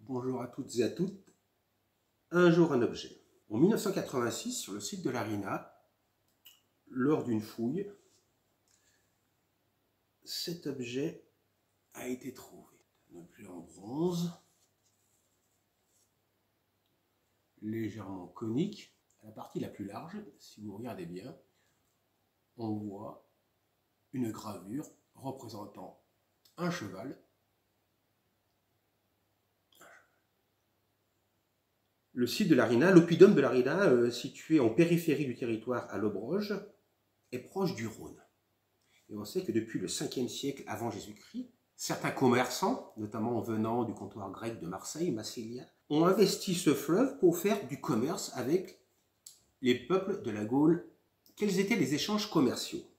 Bonjour à toutes et à toutes. Un jour, un objet. En 1986, sur le site de l'ARINA, lors d'une fouille, cet objet a été trouvé. Un objet en bronze, légèrement conique. À la partie la plus large, si vous regardez bien, on voit une gravure représentant un cheval. Le site de l'ARINA, l'oppidum de l'ARINA, situé en périphérie du territoire à Lobroge, est proche du Rhône. Et on sait que depuis le 5e siècle avant Jésus-Christ, certains commerçants, notamment venant du comptoir grec de Marseille, Massilia, ont investi ce fleuve pour faire du commerce avec les peuples de la Gaule. Quels étaient les échanges commerciaux?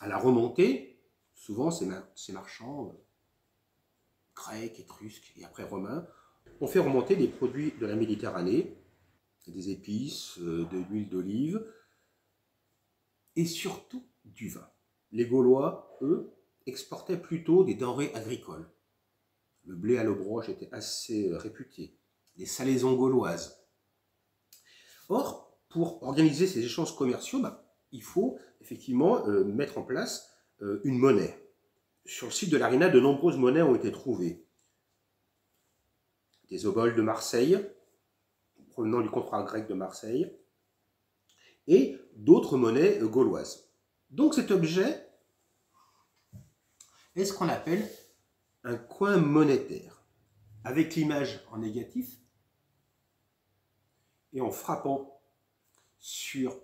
À la remontée, souvent ces marchands grecs, étrusques et après romains ont fait remonter des produits de la Méditerranée, des épices, de l'huile d'olive et surtout du vin. Les Gaulois, eux, exportaient plutôt des denrées agricoles. Le blé à Lobroge était assez réputé, des salaisons gauloises. Or, pour organiser ces échanges commerciaux, il faut effectivement mettre en place une monnaie. Sur le site de l'ARINA, de nombreuses monnaies ont été trouvées. Des oboles de Marseille, provenant du comptoir grec de Marseille, et d'autres monnaies gauloises. Donc cet objet est ce qu'on appelle un coin monétaire, avec l'image en négatif, et en frappant sur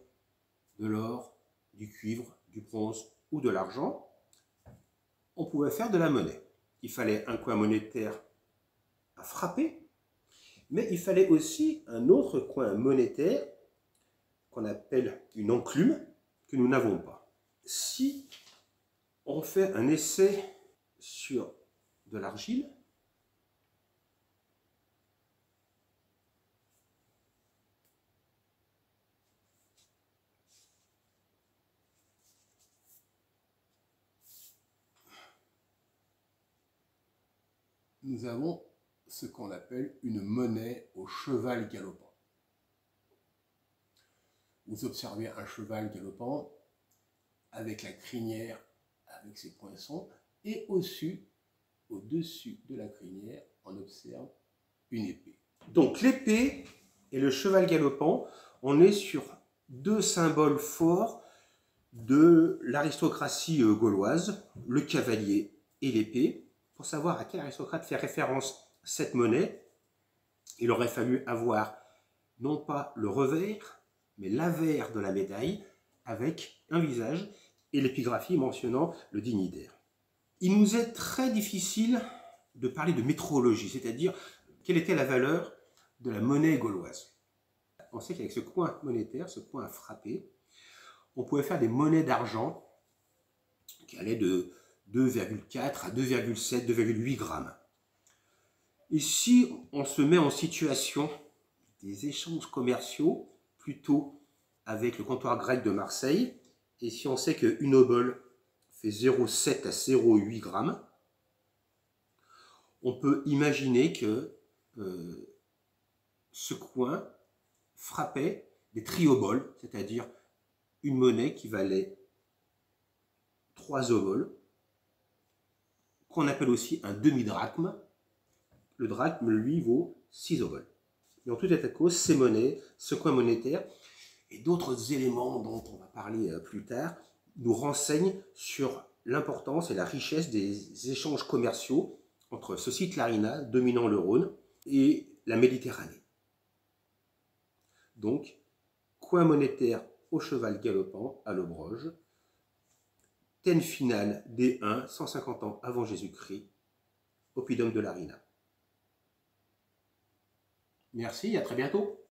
de l'or, du cuivre, du bronze ou de l'argent, on pouvait faire de la monnaie. Il fallait un coin monétaire à frapper, mais il fallait aussi un autre coin monétaire qu'on appelle une enclume, que nous n'avons pas. Si on fait un essai sur de l'argile, nous avons ce qu'on appelle une monnaie au cheval galopant. Vous observez un cheval galopant avec la crinière, avec ses poinçons, et au-dessus de la crinière, on observe une épée. Donc l'épée et le cheval galopant, on est sur deux symboles forts de l'aristocratie gauloise, le cavalier et l'épée. Pour savoir à quel aristocrate fait référence cette monnaie, il aurait fallu avoir non pas le revers, mais l'avers de la médaille, avec un visage et l'épigraphie mentionnant le dignitaire. Il nous est très difficile de parler de métrologie, c'est-à-dire quelle était la valeur de la monnaie gauloise. On sait qu'avec ce coin monétaire, ce coin à frapper, on pouvait faire des monnaies d'argent qui allaient de 2,4 à 2,7, 2,8 grammes. Et si on se met en situation des échanges commerciaux, plutôt avec le comptoir grec de Marseille, et si on sait qu'une obole fait 0,7 à 0,8 grammes, on peut imaginer que ce coin frappait des trioboles, c'est-à-dire une monnaie qui valait 3 oboles, qu'on appelle aussi un demi-drachme. Le drachme, lui, vaut 6 oboles. Et en tout état de cause, ces monnaies, ce coin monétaire et d'autres éléments dont on va parler plus tard, nous renseignent sur l'importance et la richesse des échanges commerciaux entre ce site l'ARINA, dominant le Rhône, et la Méditerranée. Donc, coin monétaire au cheval galopant à Lobroge, thème final D1, 150 ans avant Jésus-Christ, oppidum de l'ARINA. Merci, à très bientôt.